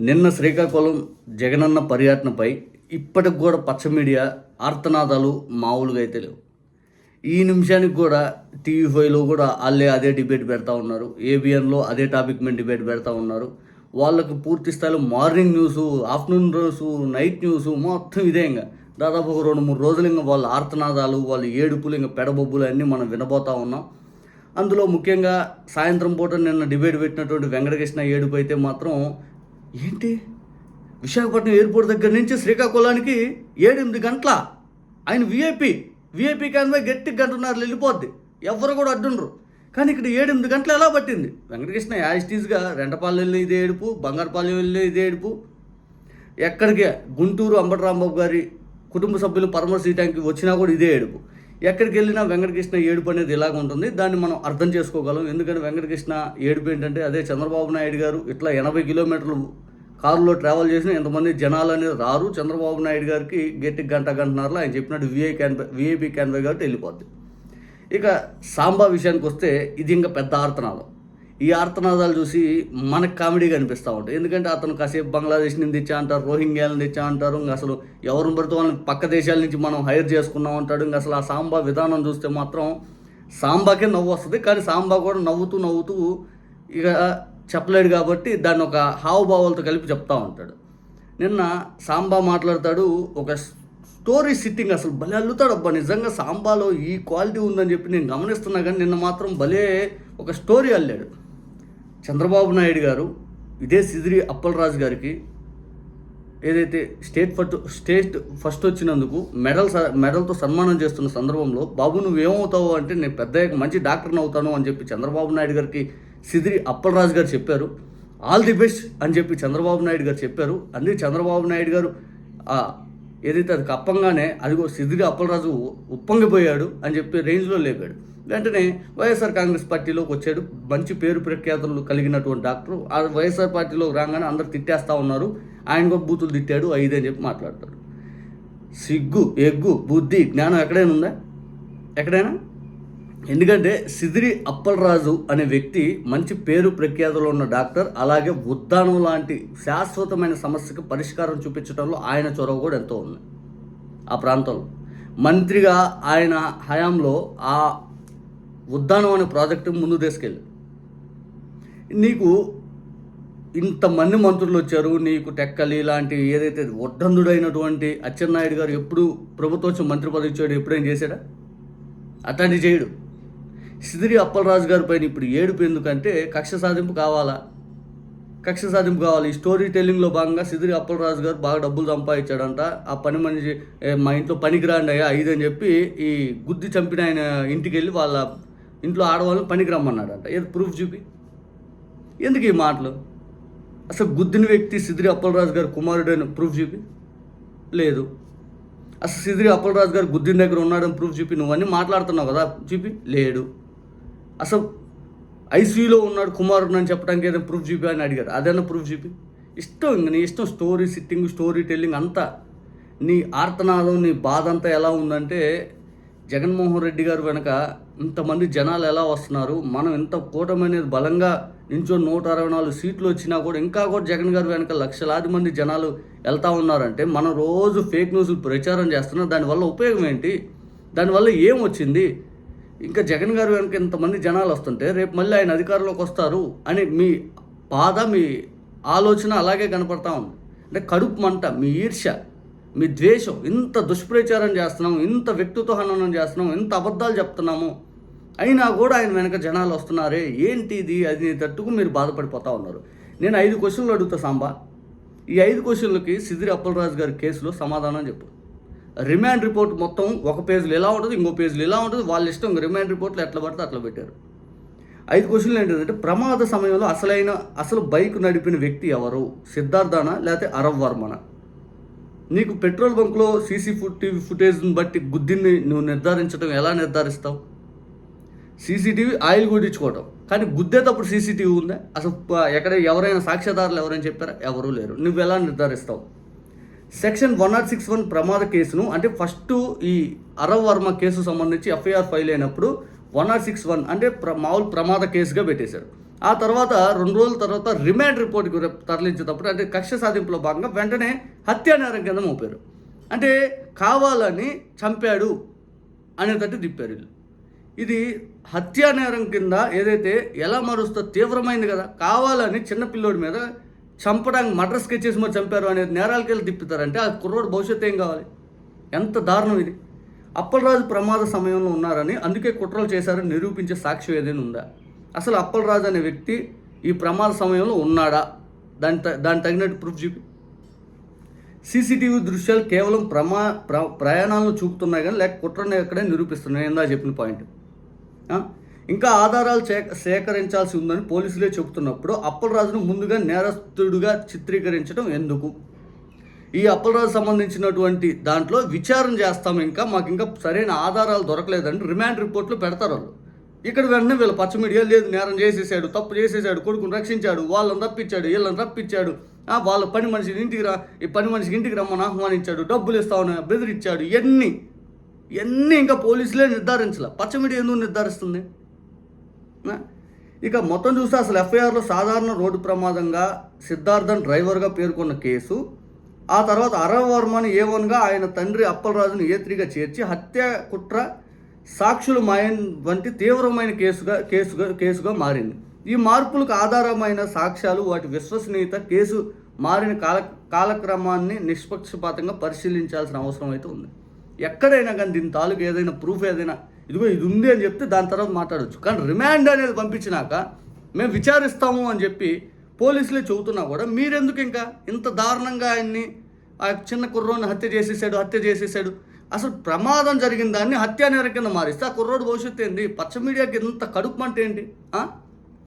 నిన్న శ్రీకాకుళం జగనన్న పర్యటనపై ఇప్పటికి కూడా పచ్చ మీడియా ఆర్తనాదాలు మామూలుగా అయితే లేవు. ఈ నిమిషానికి కూడా టీవీ5లో కూడా వాళ్ళే అదే డిబేట్ పెడతా ఉన్నారు. ఏబిఎన్లో అదే టాపిక్ మీద డిబేట్ పెడతా ఉన్నారు. వాళ్ళకి పూర్తి స్థాయిలో morning news, afternoon news, night news మొత్తం ఇదే. ఇంకా దాదాపు ఒక 2-3 రోజులు ఇంకా వాళ్ళ ఆర్తనాదాలు, వాళ్ళ ఏడుపులు, ఇంకా పెడబొబ్బులు అన్నీ మనం వినబోతూ ఉన్నాం. అందులో ముఖ్యంగా సాయంత్రం పూట నిన్న డిబేట్ పెట్టినటువంటి వెంకటకృష్ణ ఏడుపు అయితే మాత్రం, ఏంటి విశాఖపట్నం ఎయిర్పోర్ట్ దగ్గర నుంచి శ్రీకాకుళానికి 7-8 గంటల ఆయన విఐపి కాన్వాయ్ గట్టి 1.5 వెళ్ళిపోద్ది, ఎవరు కూడా అడ్డుండ్రు. కానీ ఇక్కడ 7-8 గంటలు ఎలా పట్టింది? వెంకటకృష్ణ యాజిటీస్గా రెంటపాలెం వెళ్ళి ఇదే ఏడుపు, బంగారుపాలెం వెళ్ళి ఇదే ఏడుపు, ఎక్కడికి గుంటూరు అంబటి రాంబాబు గారి కుటుంబ సభ్యులు పరామర్శించడానికి వచ్చినా కూడా ఇదే ఏడుపు. ఎక్కడికి వెళ్ళినా వెంకటకృష్ణ ఏడుపు అనేది ఇలాగ ఉంటుంది. దాన్ని మనం అర్థం చేసుకోగలం. ఎందుకంటే వెంకటకృష్ణ ఏడుపు ఏంటంటే, అదే చంద్రబాబు నాయుడు గారు ఇట్లా 80 కిలోమీటర్లు కారులో ట్రావెల్ చేసిన ఎంతమంది జనాలు అనేది రారు. చంద్రబాబు నాయుడు గారికి గట్టికి గంటన్నరలో ఆయన చెప్పినట్టు విఐపి క్యాన్వే కాబట్టి వెళ్ళిపోద్ది. ఇక సాంబా విషయానికి వస్తే ఇది ఇంకా పెద్ద ఆర్తనాదం. ఈ ఆర్తనాదాలు చూసి మనకు కామెడీగా అనిపిస్తూ ఉంటాయి. ఎందుకంటే అతను కాసేపు బంగ్లాదేశ్ నుంచి తెచ్చా అంటారు, రోహింగ్యాలను తెచ్చా అంటారు, ఇంకా అసలు ఎవరిని పడితే వాళ్ళని పక్క దేశాల నుంచి మనం హైర్ చేసుకున్నాం అంటాడు. ఇంకా అసలు ఆ సాంబా విధానం చూస్తే మాత్రం సాంబాకే నవ్వు వస్తుంది. కానీ సాంబా కూడా నవ్వుతూ ఇక చెప్పలేడు కాబట్టి దాన్ని ఒక హావభావాలతో కలిపి చెప్తా ఉంటాడు. నిన్న సాంబా మాట్లాడతాడు, ఒక స్టోరీ సిట్టింగ్ అసలు భలే అల్లుతాడు. అబ్బా నిజంగా సాంబాలో ఈ క్వాలిటీ ఉందని చెప్పి నేను గమనిస్తున్నా. కానీ నిన్న మాత్రం భలే ఒక స్టోరీ అల్లాడు. చంద్రబాబు నాయుడు గారు ఇదే సిదిరి అప్పలరాజు గారికి ఏదైతే స్టేట్ ఫస్ట్ వచ్చినందుకు మెడల్తో సన్మానం చేస్తున్న సందర్భంలో, బాబు నువ్వేమవుతావు అంటే, నేను పెద్ద మంచి డాక్టర్ని అవుతాను అని చెప్పి చంద్రబాబు నాయుడు గారికి సిదిరి అప్పలరాజు గారు చెప్పారు. ఆల్ ది బెస్ట్ అని చెప్పి చంద్రబాబు నాయుడు గారు చెప్పారు. అందుకే చంద్రబాబు నాయుడు గారు ఏదైతే అది కప్పంగానే అదిగో సిదిరి అప్పలరాజు ఉప్పొంగిపోయాడు అని చెప్పి రేంజ్లో లేపాడు. వెంటనే వైఎస్ఆర్ కాంగ్రెస్ పార్టీలోకి వచ్చాడు. మంచి పేరు ప్రఖ్యాతులు కలిగినటువంటి డాక్టరు. ఆ వైఎస్ఆర్ పార్టీలోకి రాగానే అందరు తిట్టేస్తూ ఉన్నారు. ఆయన కూడా బూతులు తిట్టాడు, అని చెప్పి మాట్లాడతాడు. సిగ్గు, ఎగ్గు, బుద్ధి, జ్ఞానం ఎక్కడైనా ఉందా? ఎక్కడైనా? ఎందుకంటే సిదిరి అప్పలరాజు అనే వ్యక్తి మంచి పేరు ప్రఖ్యాతులు ఉన్న డాక్టర్. అలాగే ఉద్దానం లాంటి శాశ్వతమైన సమస్యకు పరిష్కారం చూపించడంలో ఆయన చొరవ కూడా ఎంతో ఉంది. ఆ ప్రాంతంలో మంత్రిగా ఆయన హయాంలో ఆ ఉద్దానం అనే ప్రాజెక్టు ముందు తీసుకెళ్ళి, నీకు ఇంతమంది మంత్రులు వచ్చారు, నీకు టెక్కలి లాంటి ఏదైతే ఒడ్డందుడైనటువంటి అచ్చెన్నాయుడు గారు ఎప్పుడు ప్రభుత్వం మంత్రి పదవి ఇచ్చాడు, ఎప్పుడేం చేశాడా? అట్లాంటివి చేయడు. సిదిరి అప్పలరాజు గారి పైన ఇప్పుడు ఏడుపు ఎందుకంటే కక్ష సాధింపు కావాలి. ఈ స్టోరీ టెల్లింగ్లో భాగంగా సిదిరి అప్పలరాజు గారు బాగా డబ్బులు సంపాదించాడంట. ఆ పని మనిషి మా ఇంట్లో పనికి రాండి అయ్యా 5 అని చెప్పి ఈ గుద్ది చంపిన ఆయన ఇంటికి వెళ్ళి వాళ్ళ ఇంట్లో ఆడవాళ్ళని పనికి రమ్మన్నాడంట. ఏది ప్రూఫ్ చూపి? ఎందుకు ఈ మాటలు? అసలు గుద్దిన వ్యక్తి సిదిరి అప్పలరాజు గారు కుమారుడైన ప్రూఫ్ చూపి? లేదు. అసలు సిదిరి అప్పలరాజు గారు గుద్దిన దగ్గర ఉన్నాడని ప్రూఫ్ చూపి. నువ్వన్నీ మాట్లాడుతున్నావు కదా, చూపి? లేడు. అసలు ఐసీయూలో ఉన్నాడు కుమారుడు అని చెప్పడానికి ఏదైనా ప్రూఫ్ చూపి అని అడిగాడు. అదైనా ప్రూఫ్ చూపి. ఇష్టం, ఇంక నీ ఇష్టం. స్టోరీ సిట్టింగ్, స్టోరీ టెల్లింగ్ అంతా. నీ ఆర్తనాదం, నీ బాధ అంతా ఎలా ఉందంటే, జగన్మోహన్ రెడ్డి గారు వెనక ఇంతమంది జనాలు ఎలా వస్తున్నారు, మనం ఇంత కూటమి అనేది బలంగా నించో 164 సీట్లు వచ్చినా కూడా ఇంకా కూడా జగన్ గారు వెనక లక్షలాది మంది జనాలు వెళ్తూ ఉన్నారంటే, మనం రోజు ఫేక్ న్యూస్లు ప్రచారం చేస్తున్నాం. దానివల్ల ఉపయోగం ఏంటి? దానివల్ల ఏం వచ్చింది? ఇంకా జగన్ గారు వెనక ఇంతమంది జనాలు వస్తుంటే రేపు మళ్ళీ ఆయన అధికారంలోకి వస్తారు అని మీ బాధ, మీ ఆలోచన అలాగే కనపడతా ఉంది. అంటే కడుపు మంట, మీ ఈర్ష్య, మీ ద్వేషం. ఇంత దుష్ప్రచారం చేస్తున్నాము, ఇంత వ్యక్తిత్వ హననం చేస్తున్నాము, ఇంత అబద్ధాలు చెప్తున్నాము, అయినా కూడా ఆయన వెనక జనాలు వస్తున్నారే, ఏంటి ఇది? అది తట్టుకు మీరు బాధపడిపోతూ ఉన్నారు. నేను 5 క్వశ్చన్లు అడుగుతా సాంబా. ఈ 5 క్వశ్చన్లకి సిదిరి అప్పలరాజు గారి కేసులో సమాధానం చెప్పు. రిమాండ్ రిపోర్ట్ మొత్తం ఒక పేజీలో ఎలా ఉంటుంది, ఇంకో పేజీలో ఎలా ఉంటుంది, వాళ్ళ ఇష్టం. రిమాండ్ రిపోర్ట్లు ఎట్లా పడితే అట్లా పెట్టారు. 5 క్వశ్చన్లు ఏంటంటే, ప్రమాద సమయంలో అసలు బైక్ నడిపిన వ్యక్తి ఎవరు? సిద్ధార్థనా లేకపోతే అరవ్ వర్మనా? నీకు పెట్రోల్ బంక్లో సీసీ ఫుటేజ్ని బట్టి గుద్దిని నువ్వు నిర్ధారించడం ఎలా నిర్ధారిస్తావు? సీసీటీవీ ఆయిల్ కొట్టించుకోవటం, కానీ గుద్దేటప్పుడు సీసీటీవీ ఉందా? అసలు ఎక్కడ ఎవరైనా సాక్ష్యదారులు ఎవరైనా చెప్పారా? ఎవరూ లేరు. నువ్వు ఎలా నిర్ధారిస్తావు? సెక్షన్ 106(1) ప్రమాద కేసును, అంటే ఫస్ట్ ఈ అరవ్ వర్మ కేసు సంబంధించి ఎఫ్ఐఆర్ ఫైల్ అయినప్పుడు 106(1) అంటే మామూలు ప్రమాద కేసుగా పెట్టేశారు. ఆ తర్వాత 2 రోజుల తర్వాత రిమాండ్ రిపోర్ట్కి తరలించేటప్పుడు అంటే కక్ష సాధింపులో భాగంగా వెంటనే హత్యా నేరం కింద మోపారు. అంటే కావాలని చంపాడు అనేటట్టు తిప్పారు వీళ్ళు. ఇది హత్యా నేరం కింద ఏదైతే ఎలా మారుస్తో తీవ్రమైంది కదా. కావాలని చిన్న పిల్లోడి మీద చంపడానికి మర్డర్ స్కెచెస్ మరి చంపారు అనేది నేరాలకి వెళ్ళి తిప్పుతారంటే ఆ కుర్రోడు భవిష్యత్తు ఏం కావాలి? ఎంత దారుణం ఇది. అప్పలరాజు ప్రమాద సమయంలో ఉన్నారని అందుకే కుట్రలు చేశారని నిరూపించే సాక్ష్యం ఏదైనా ఉందా? అసలు అప్పలరాజు అనే వ్యక్తి ఈ ప్రమాద సమయంలో ఉన్నాడా? దాని తగినట్టు ప్రూఫ్ చూపి. సీసీటీవీ దృశ్యాలు కేవలం ప్రయాణాలను చూపుతున్నాయి కానీ లేక కుట్రని ఎక్కడే నిరూపిస్తున్నాయి. ఏందా చెప్పిన పాయింట్. ఇంకా ఆధారాలు సేకరించాల్సి ఉందని పోలీసులే చెబుతున్నప్పుడు అప్పలరాజును ముందుగా నేరస్తుడిగా చిత్రీకరించడం ఎందుకు? ఈ అప్పలరాజు సంబంధించినటువంటి దాంట్లో విచారణ చేస్తాం, మాకు ఇంకా సరైన ఆధారాలు దొరకలేదని రిమాండ్ రిపోర్ట్లు పెడతారు వాళ్ళు. ఇక్కడ వెంటనే వీళ్ళ పచ్చ మీడియా లేదు, నేరం చేసేసాడు, తప్పు చేసేసాడు, కొడుకుని రక్షించాడు, వాళ్ళని రప్పించాడు, వీళ్ళని రప్పించాడు, వాళ్ళ పని మనిషిని ఇంటికి రమ్మని ఆహ్వానించాడు, డబ్బులు ఇస్తామని బెదిరించాడు, ఇవన్నీ ఇంకా పోలీసులే నిర్ధారించాల. పచ్చ మీడియా ఎందుకు నిర్ధారిస్తుంది? ఇక మొత్తం చూస్తే అసలు ఎఫ్ఐఆర్లో సాధారణ రోడ్డు ప్రమాదంగా సిద్ధార్థన్ డ్రైవర్గా పేర్కొన్న కేసు, ఆ తర్వాత అరవర్మని A1గా ఆయన తండ్రి అప్పలరాజును A3గా చేర్చి హత్య, కుట్ర, సాక్షులు మాయం వంటి తీవ్రమైన కేసుగా మారింది. ఈ మార్పులకు ఆధారమైన సాక్ష్యాలు, వాటి విశ్వసనీయత, కేసు మారిన కాలక్రమాన్ని నిష్పక్షపాతంగా పరిశీలించాల్సిన అవసరం అయితే ఉంది. ఎక్కడైనా కానీ దీని తాలూకు ఏదైనా ప్రూఫ్ ఏదైనా ఇదిగో ఇది ఉంది అని చెప్తే దాని తర్వాత మాట్లాడవచ్చు. కానీ రిమాండ్ అనేది పంపించినాక మేము విచారిస్తాము అని చెప్పి పోలీసులే చెబుతున్నా కూడా మీరెందుకు ఇంకా ఇంత దారుణంగా ఆయన్ని ఆ చిన్న కుర్రోని హత్య చేసేసాడు. అసలు ప్రమాదం జరిగిన దాన్ని హత్యానేరం కింద మారిస్తే ఆ కుర్రోడు భవిష్యత్తు ఏంది? పచ్చ మీడియాకి ఇంత కడుపు మంట ఏంటి?